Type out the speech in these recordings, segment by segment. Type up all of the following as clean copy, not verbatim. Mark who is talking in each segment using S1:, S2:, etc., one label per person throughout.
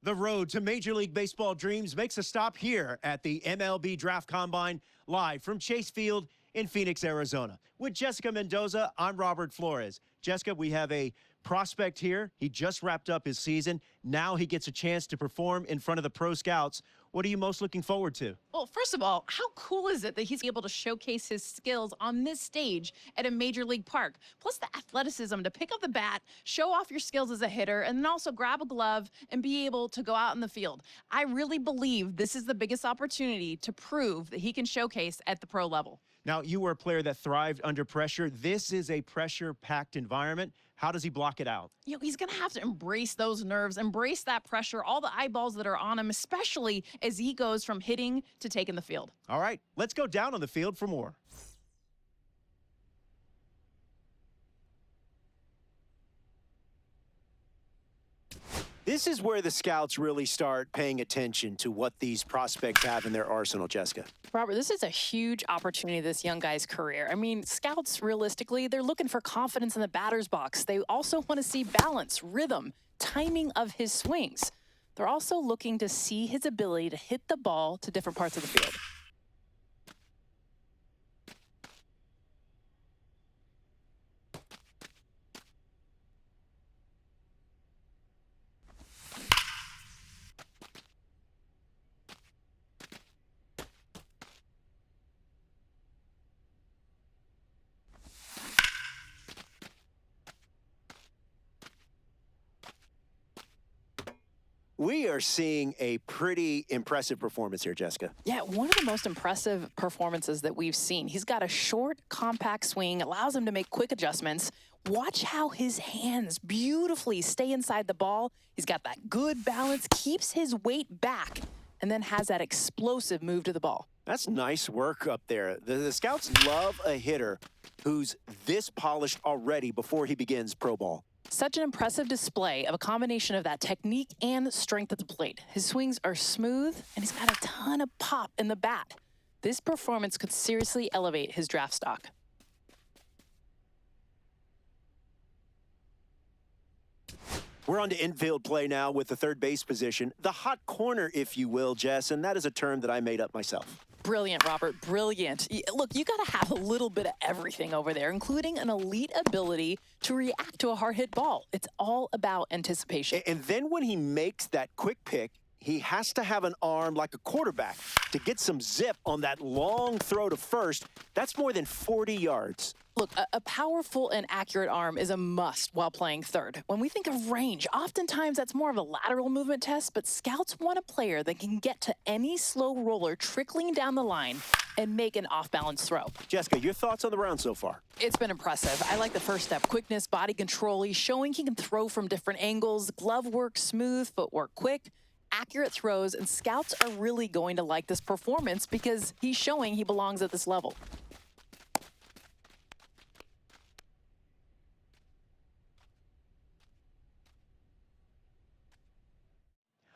S1: The road to Major League Baseball dreams makes a stop here at the MLB Draft Combine, live from Chase Field in Phoenix, Arizona. With Jessica Mendoza, I'm Robert Flores. Jessica, we have a prospect here. He just wrapped up his season. Now he gets a chance to perform in front of the pro scouts. What are you most looking forward to?
S2: Well, first of all, how cool is it that he's able to showcase his skills on this stage at a major league park? Plus the athleticism to pick up the bat, show off your skills as a hitter, and then also grab a glove and be able to go out in the field. I really believe this is the biggest opportunity to prove that he can showcase at the pro level.
S1: Now, you were a player that thrived under pressure. This is a pressure-packed environment. How does he block it out?
S2: He's going to have to embrace those nerves, embrace that pressure, all the eyeballs that are on him, especially as he goes from hitting to taking the field.
S1: All right, let's go down on the field for more. This is where the scouts really start paying attention to what these prospects have in their arsenal, Jessica.
S3: Robert, this is a huge opportunity, this young guy's career. I mean, scouts, realistically, they're looking for confidence in the batter's box. They also want to see balance, rhythm, timing of his swings. They're also looking to see his ability to hit the ball to different parts of the field.
S1: We are seeing a pretty impressive performance here, Jessica.
S3: Yeah, one of the most impressive performances that we've seen. He's got a short, compact swing, allows him to make quick adjustments. Watch how his hands beautifully stay inside the ball. He's got that good balance, keeps his weight back, and then has that explosive move to the ball.
S1: That's nice work up there. The scouts love a hitter who's this polished already before he begins pro ball.
S3: Such an impressive display of a combination of that technique and strength at the plate. His swings are smooth, and he's got a ton of pop in the bat. This performance could seriously elevate his draft stock.
S1: We're on to infield play now with the third base position. The hot corner, if you will, Jess, and that is a term that I made up myself.
S3: Brilliant, Robert, brilliant. Look, you got to have a little bit of everything over there, including an elite ability to react to a hard hit ball. It's all about anticipation.
S1: And then when he makes that quick pick, he has to have an arm like a quarterback to get some zip on that long throw to first. That's more than 40 yards.
S3: Look, a powerful and accurate arm is a must while playing third. When we think of range, oftentimes that's more of a lateral movement test, but scouts want a player that can get to any slow roller trickling down the line and make an off-balance throw.
S1: Jessica, your thoughts on the round so far?
S3: It's been impressive. I like the first step, quickness, body control. He's showing he can throw from different angles, glove work smooth, footwork quick, accurate throws, and scouts are really going to like this performance because he's showing he belongs at this level.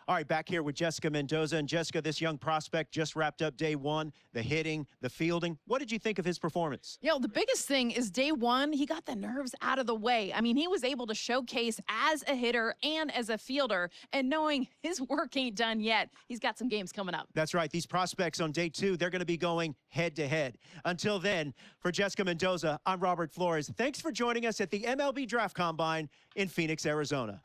S1: All right, back here with Jessica Mendoza. And Jessica, this young prospect just wrapped up day one, the hitting, the fielding. What did you think of his performance?
S2: The biggest thing is day one, he got the nerves out of the way. I mean, he was able to showcase as a hitter and as a fielder, and knowing his work ain't done yet, he's got some games coming up.
S1: That's right. These prospects on day two, they're going to be going head-to-head. Until then, for Jessica Mendoza, I'm Robert Flores. Thanks for joining us at the MLB Draft Combine in Phoenix, Arizona.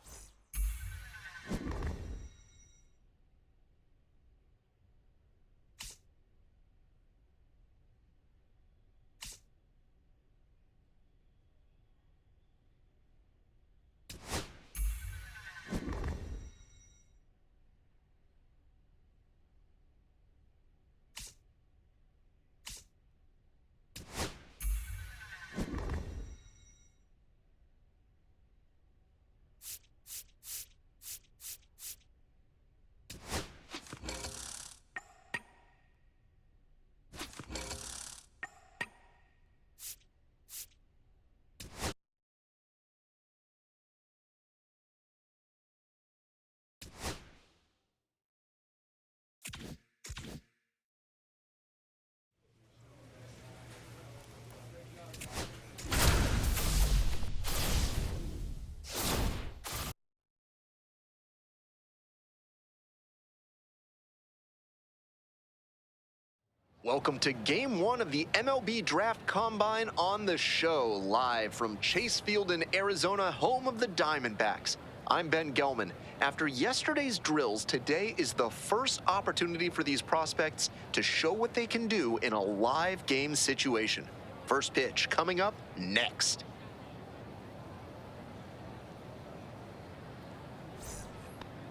S4: Welcome to Game 1 of the MLB Draft Combine on the show, live from Chase Field in Arizona, home of the Diamondbacks. I'm Ben Gelman. After yesterday's drills, today is the first opportunity for these prospects to show what they can do in a live game situation. First pitch coming up next.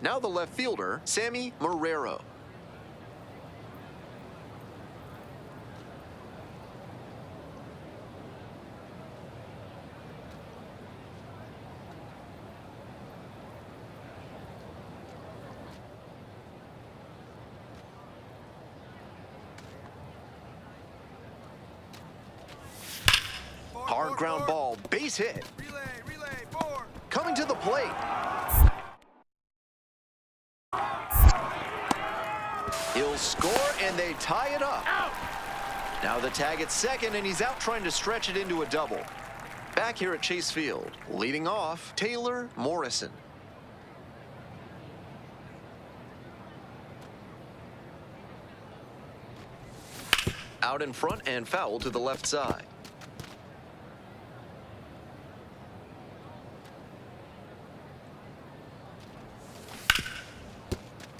S4: Now the left fielder, Sammy Marrero. Hard ground ball, base hit.
S5: Relay, four.
S4: Coming to the plate. He'll score, and they tie it up.
S5: Out.
S4: Now the tag at second, and he's out trying to stretch it into a double. Back here at Chase Field, leading off, Taylor Morrison. Out in front and foul to the left side.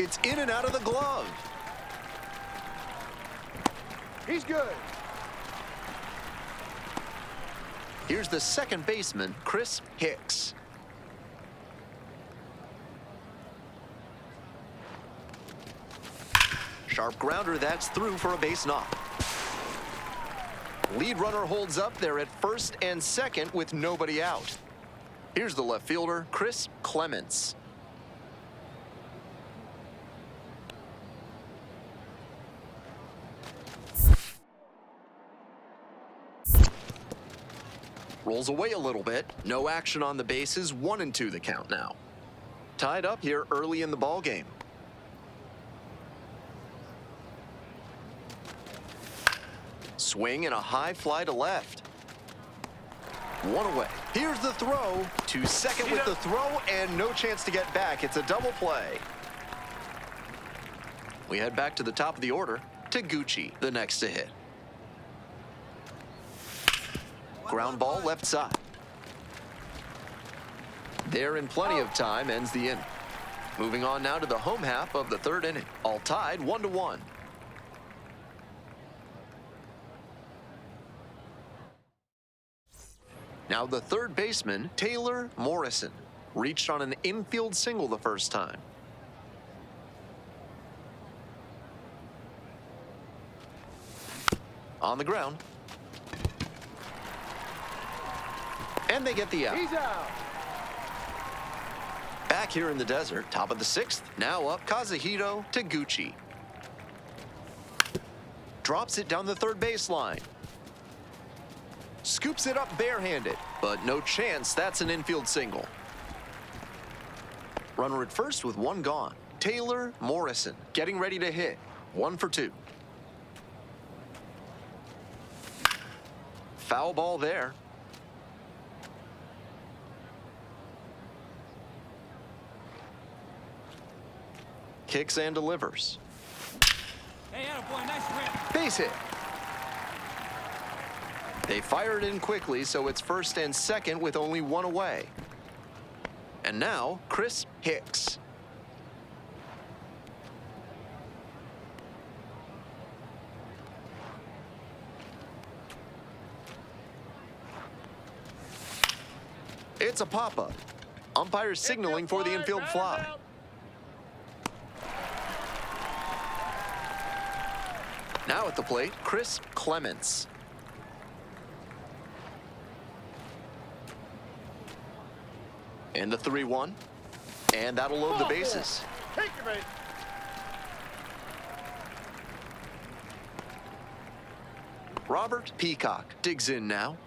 S4: It's in and out of the glove.
S5: He's good.
S4: Here's the second baseman, Chris Hicks. Sharp grounder, that's through for a base knock. Lead runner holds up there at first and second with nobody out. Here's the left fielder, Chris Clements. Rolls away a little bit. No action on the bases. 1-2 the count now. Tied up here early in the ball game. Swing and a high fly to left. One away. Here's the throw. To second with the throw and no chance to get back. It's a double play. We head back to the top of the order. Taguchi, the next to hit. Ground ball left side. There in plenty of time, ends the inning. Moving on now to the home half of the third inning. All tied 1-1. Now the third baseman, Taylor Morrison, reached on an infield single the first time. On the ground. And they get the out.
S5: He's out.
S4: Back here in the desert, top of the sixth. Now up Kazuhito Taguchi. Drops it down the third baseline. Scoops it up barehanded, but no chance. That's an infield single. Runner at first with one gone. Taylor Morrison getting ready to hit. 1 for 2. Foul ball there. Kicks and delivers.
S5: Hey, attaboy, nice rip.
S4: Base hit. They fire it in quickly, so it's first and second with only one away. And now, Chris Hicks. It's a pop-up. Umpire signaling for the infield fly. Now at the plate, Chris Clements. And the 3-1. And that'll load the bases.
S5: Take your bait.
S4: Robert Peacock digs in now.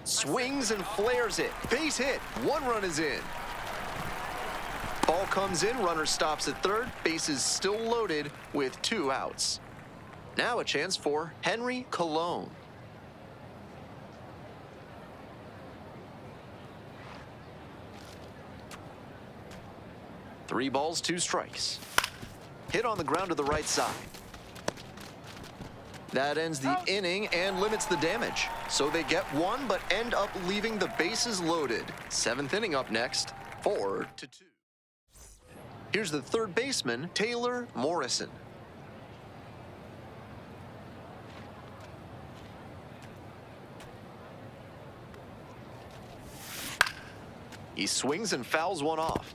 S4: Swings and flares it. Base hit. 1 run is in. Ball comes in. Runner stops at third. Bases still loaded with 2 outs. Now a chance for Henry Colon. 3 balls, 2 strikes. Hit on the ground to the right side. That ends the inning and limits the damage. So they get 1, but end up leaving the bases loaded. 7th inning up next, 4-2. Here's the third baseman, Taylor Morrison. He swings and fouls one off.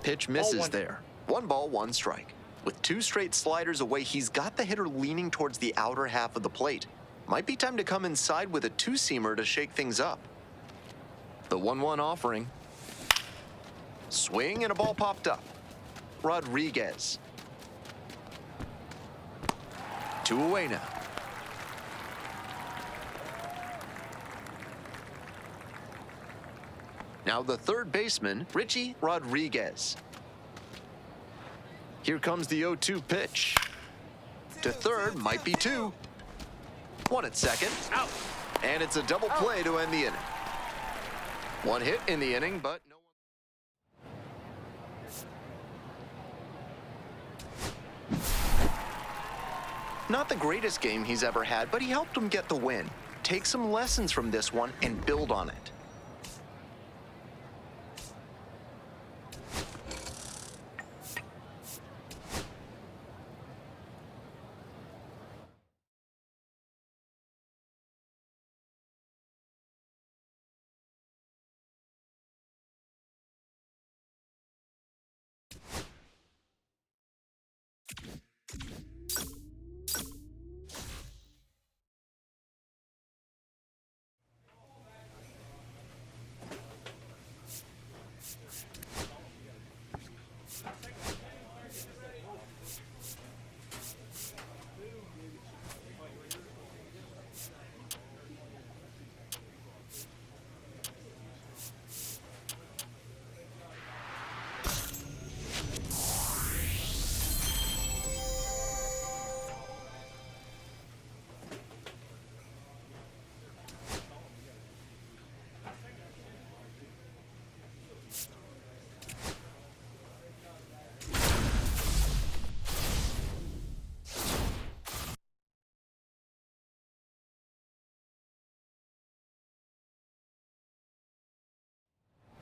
S4: Pitch misses there. 1 ball, 1 strike. With 2 straight sliders away, he's got the hitter leaning towards the outer half of the plate. Might be time to come inside with a 2-seamer to shake things up. The 1-1 offering. Swing and a ball popped up. Rodriguez. 2 away now. Now the third baseman, Richie Rodriguez. Here comes the 0-2 pitch. To third, might be 2. 1 at second. Out. And it's a double play to end the inning. 1 hit in the inning, but no one. Not the greatest game he's ever had, but he helped him get the win. Take some lessons from this one and build on it.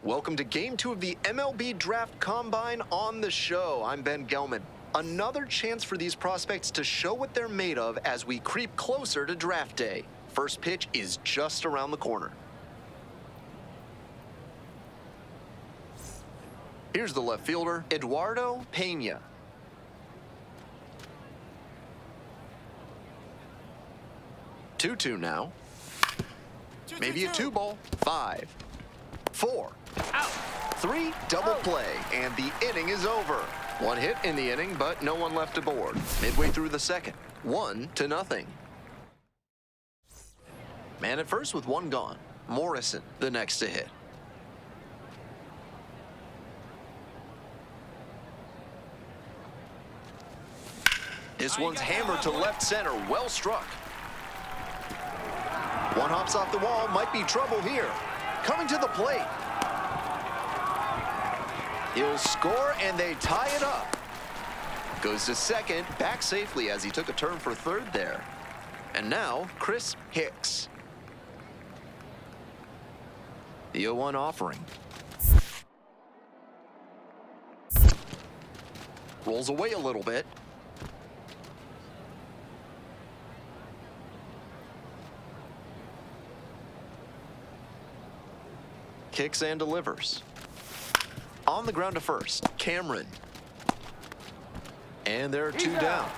S4: Welcome to Game 2 of the MLB Draft Combine on the show. I'm Ben Gelman. Another chance for these prospects to show what they're made of as we creep closer to draft day. First pitch is just around the corner. Here's the left fielder, Eduardo Pena. Two now. Maybe a 2-ball. 5, 4. Out. 3, double play, and the inning is over. 1 hit in the inning, but no one left aboard. Midway through the second, 1-0. Man at first with 1 gone. Morrison, the next to hit. This one's hammered to left center, well struck. 1 hops off the wall, might be trouble here. Coming to the plate. He'll score, and they tie it up. Goes to second, back safely as he took a turn for third there. And now, Chris Hicks. The 0-1 offering. Rolls away a little bit. Kicks and delivers. On the ground to first, Cameron. And there are 2 down.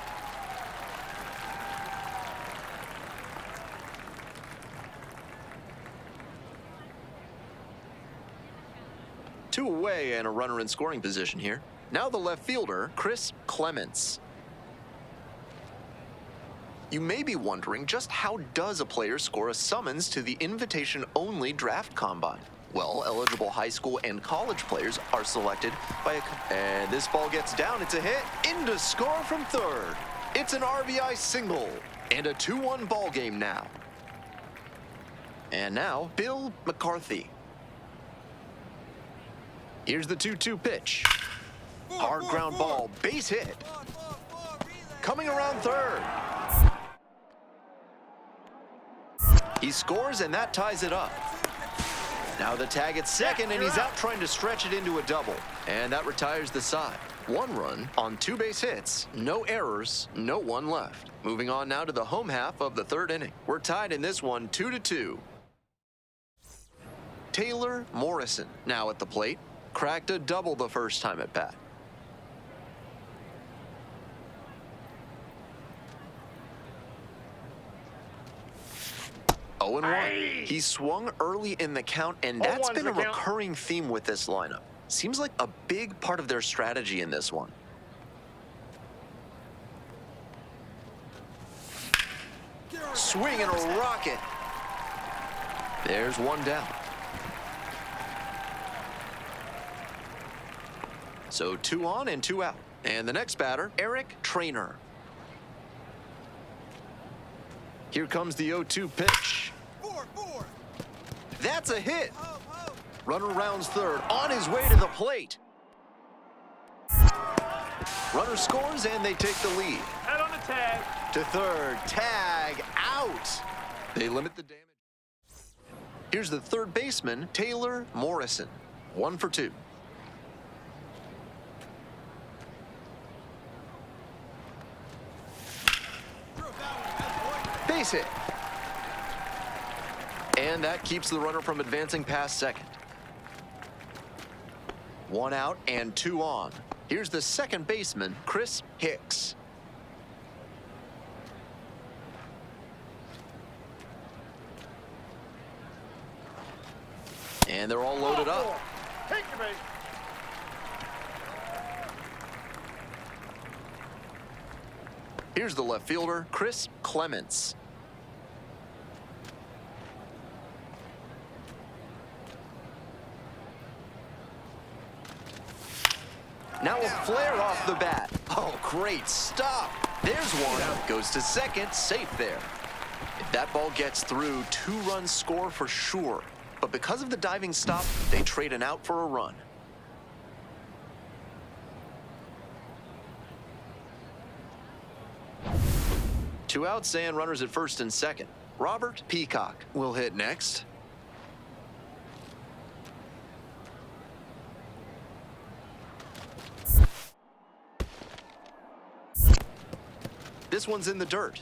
S4: Two away and a runner in scoring position here. Now the left fielder, Chris Clements. You may be wondering, just how does a player score a summons to the invitation-only draft combine? Well, eligible high school and college players are selected by and this ball gets down, it's a hit, in to score from third. It's an RBI single and a 2-1 ball game now. And now, Bill McCarthy. Here's the 2-2 pitch. Hard ground ball, base hit. Coming around third. He scores, and that ties it up. Now the tag at second, and he's out trying to stretch it into a double. And that retires the side. 1 run on 2 base hits, no errors, no one left. Moving on now to the home half of the 3rd inning. We're tied in this one 2-2. Taylor Morrison now at the plate. Cracked a double the first time at bat. Oh, and 1. He swung early in the count, and that's been a recurring theme with this lineup. Seems like a big part of their strategy in this one. Swing and a rocket. There's 1 down. So 2 on and 2 out. And the next batter, Eric Trainer. Here comes the 0-2 pitch. That's a hit. Runner rounds third, on his way to the plate. Runner scores, and they take the lead.
S5: Head on the tag.
S4: To third, tag, out. They limit the damage. Here's the 3rd baseman, Taylor Morrison. 1 for 2. Base hit. And that keeps the runner from advancing past second. 1 out and 2 on. Here's the 2nd baseman, Chris Hicks. And they're all loaded up.
S5: Take your bait.
S4: Here's the left fielder, Chris Clements. Now a flare off the bat. Oh, great stop. There's 1. Goes to second, safe there. If that ball gets through, 2-run score for sure. But because of the diving stop, they trade an out for a run. Two outs and runners at first and second. Robert Peacock will hit next. This one's in the dirt.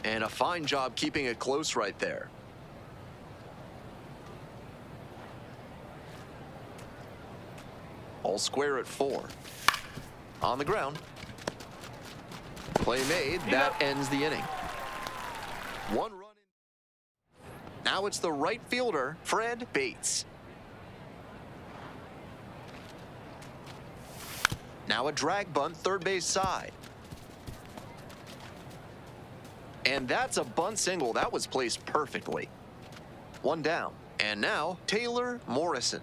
S4: And a fine job keeping it close right there. All square at 4. On the ground. Play made. That ends the inning. 1 run in. Now it's the right fielder, Fred Bates. Now a drag bunt, third base side. And that's a bunt single. That was placed perfectly. 1 down. And now Taylor Morrison.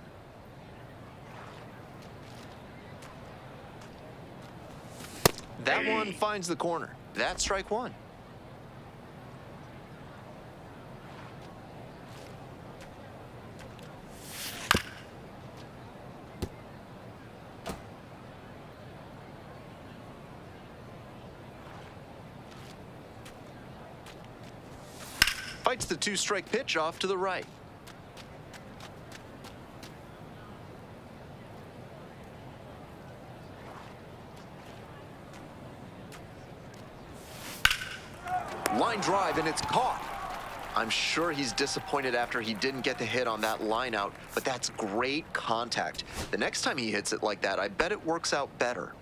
S4: That one finds the corner. That's strike 1. Fights the 2-strike pitch off to the right. Line drive, and it's caught. I'm sure he's disappointed after he didn't get the hit on that line out, but that's great contact. The next time he hits it like that, I bet it works out better.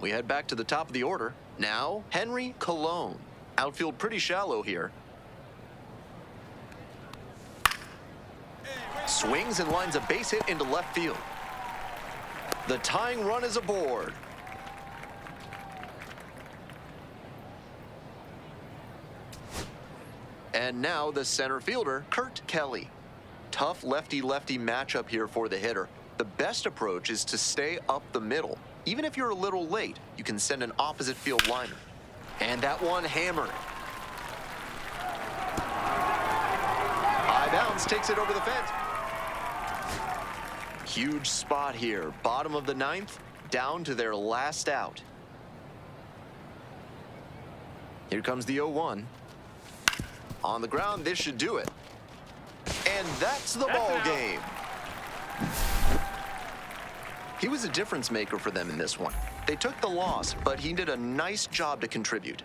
S4: We head back to the top of the order. Now, Henry Colon. Outfield pretty shallow here. Swings and lines a base hit into left field. The tying run is aboard. And now the center fielder, Kurt Kelly. Tough lefty-lefty matchup here for the hitter. The best approach is to stay up the middle. Even if you're a little late, you can send an opposite field liner. And that one hammered. High bounce takes it over the fence. Huge spot here. Bottom of the ninth, down to their last out. Here comes the 0-1. On the ground, this should do it. And that's the ball game. He was a difference maker for them in this one. They took the loss, but he did a nice job to contribute.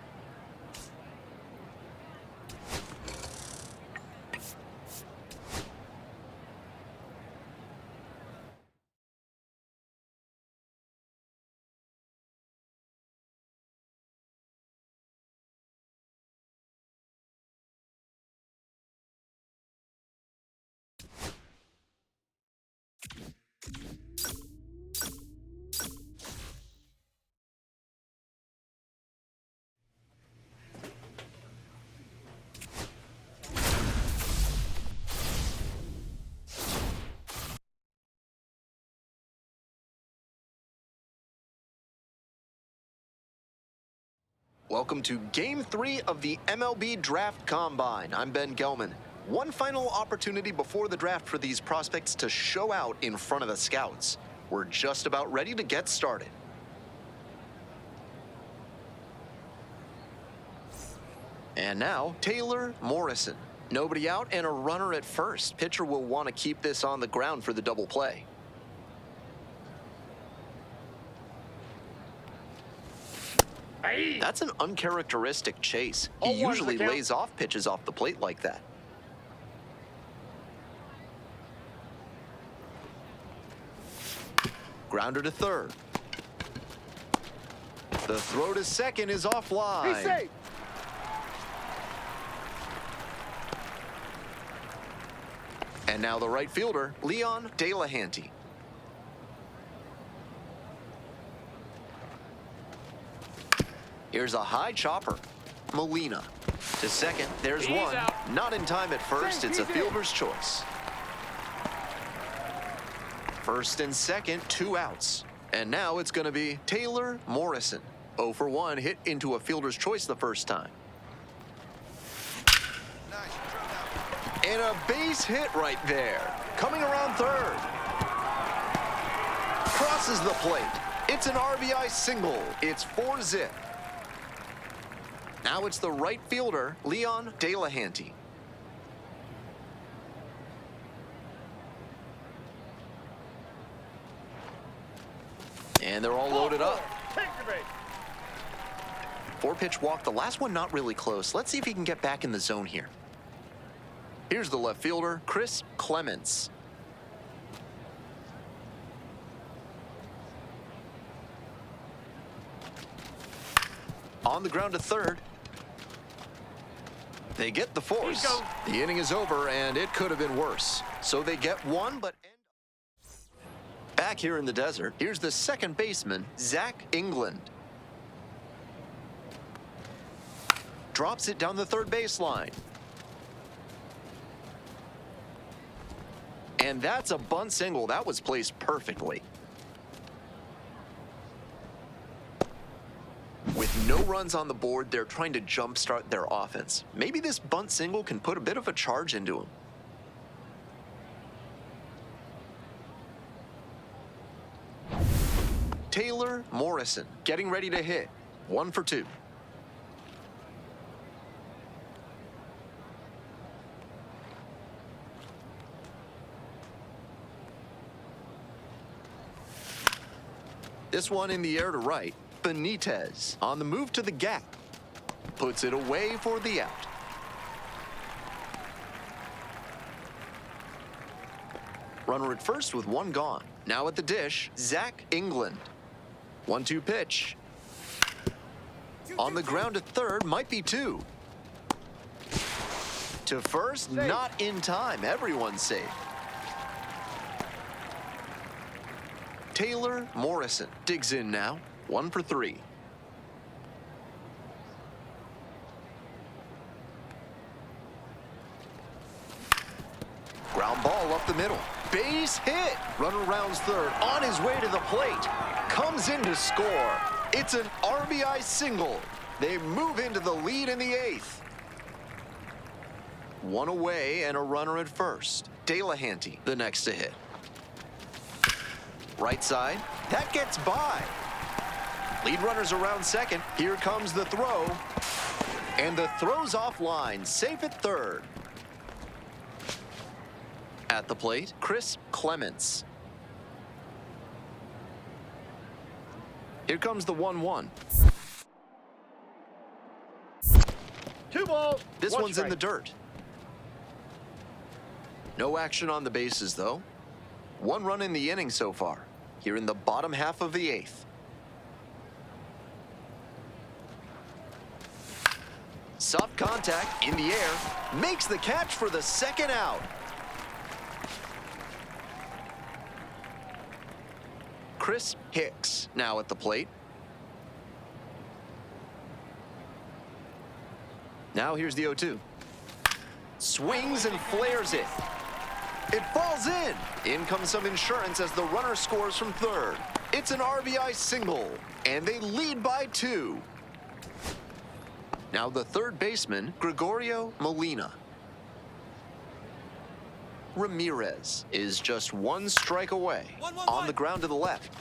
S4: Welcome to Game 3 of the MLB Draft Combine. I'm Ben Gelman. One final opportunity before the draft for these prospects to show out in front of the scouts. We're just about ready to get started. And now, Taylor Morrison. Nobody out and a runner at first. Pitcher will want to keep this on the ground for the double play. That's an uncharacteristic chase. He usually lays off pitches off the plate like that. Grounder to third. The throw to second is offline.
S5: Be safe.
S4: And now the right fielder, Leon Delahanty. Here's a high chopper. Molina. To second, there's
S5: He's
S4: one.
S5: out.
S4: Not in time at first, it's a fielder's choice. First and second, 2 outs. And now it's going to be Taylor Morrison. 0 for 1, hit into a fielder's choice the first time. And a base hit right there. Coming around third. Crosses the plate. It's an RBI single. It's 4-zip. Now it's the right fielder, Leon Delahanty. And they're all loaded up.
S5: Take your base.
S4: 4-pitch walk, the last one not really close. Let's see if he can get back in the zone here. Here's the left fielder, Chris Clements. On the ground to third. They get the force. The inning is over, and it could have been worse. So they get one, but back here in the desert, here's the second baseman, Zach England. Drops it down the third baseline. And that's a bunt single. That was placed perfectly. With no runs on the board, they're trying to jumpstart their offense. Maybe this bunt single can put a bit of a charge into him. Taylor Morrison getting ready to hit. 1 for 2. This one in the air to right. Benitez on the move to the gap. Puts it away for the out. Runner at first with 1 gone. Now at the dish, Zach England. 1-2 pitch. On the ground at third, might be 2. To first, not in time. Everyone's safe. Taylor Morrison digs in now. 1 for 3. Ground ball up the middle. Base hit. Runner rounds third, on his way to the plate. Comes in to score. It's an RBI single. They move into the lead in the 8th. One away and a runner at first. Delahanty, the next to hit. Right side, that gets by. Lead runners around second. Here comes the throw. And the throw's offline, safe at third. At the plate, Chris Clements. Here comes the 1-1.
S5: 2 balls.
S4: This
S5: one
S4: one's
S5: strike.
S4: in the dirt. No action on the bases, though. 1 run in the inning so far, here in the bottom half of the 8th. Soft contact in the air, makes the catch for the second out. Chris Hicks now at the plate. Now here's the 0-2. Swings and flares it. It falls in. In comes some insurance as the runner scores from third. It's an RBI single, and they lead by 2. Now the third baseman, Gregorio Molina. Ramirez is just 1 strike away. On the ground to the left.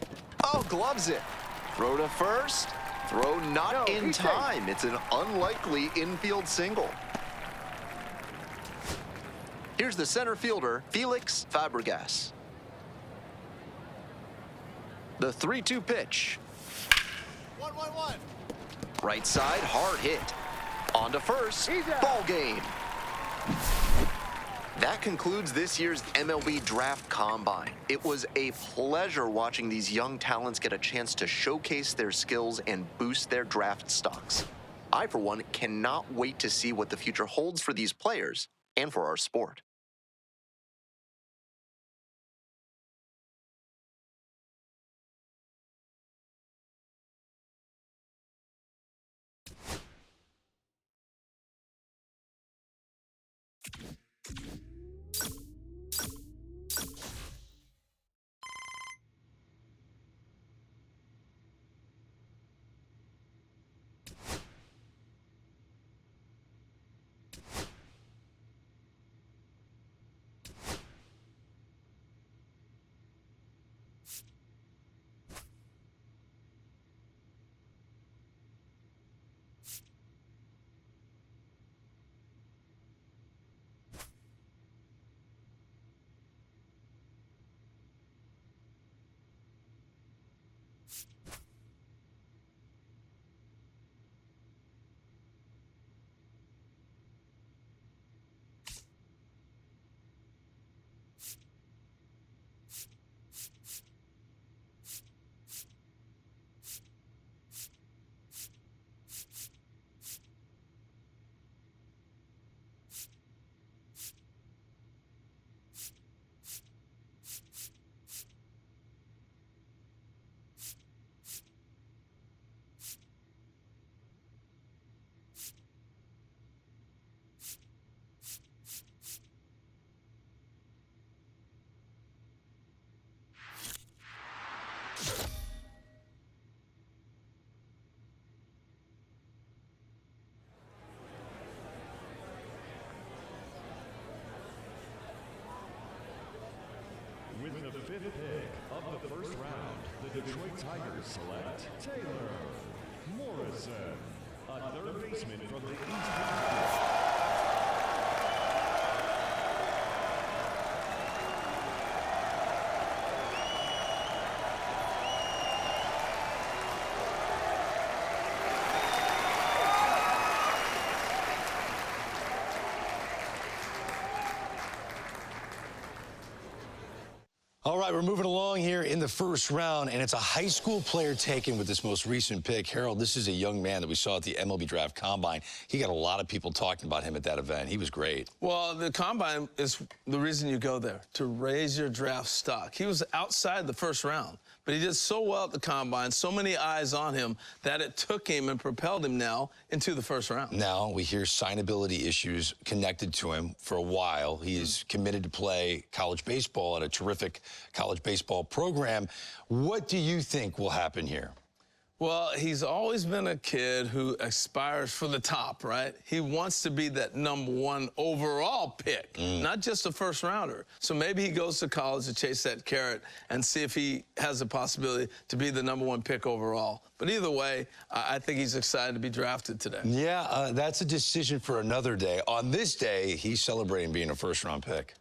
S4: Oh, gloves it. Throw to first. Throw not in time. It's an unlikely infield single. Here's the center fielder, Felix Fabregas. The 3-2 pitch.
S5: 1-1-1.
S4: Right side, hard hit. On to first, ball game. That concludes this year's MLB Draft Combine. It was a pleasure watching these young talents get a chance to showcase their skills and boost their draft stocks. I, for one, cannot wait to see what the future holds for these players and for our sport.
S6: With the 5th pick of the first round, the Detroit Tigers select Taylor Morrison, a third baseman from the East Coast.
S7: All right, we're moving along here in the first round, and it's a high school player taken with this most recent pick. Harold, this is a young man that we saw at the MLB Draft Combine. He got a lot of people talking about him at that event. He was great.
S8: Well, the Combine is the reason you go there, to raise your draft stock. He was outside the first round, but he did so well at the combine, so many eyes on him, that it took him and propelled him now into the first round.
S7: Now we hear signability issues connected to him for a while. He is committed to play college baseball at a terrific college baseball program. What do you think will happen here?
S8: Well, he's always been a kid who aspires for the top, right? He wants to be that #1 overall pick, not just a first rounder. So maybe he goes to college to chase that carrot and see if he has the possibility to be the #1 pick overall. But either way, I think he's excited to be drafted today.
S7: Yeah, that's a decision for another day. On this day, he's celebrating being a first-round pick.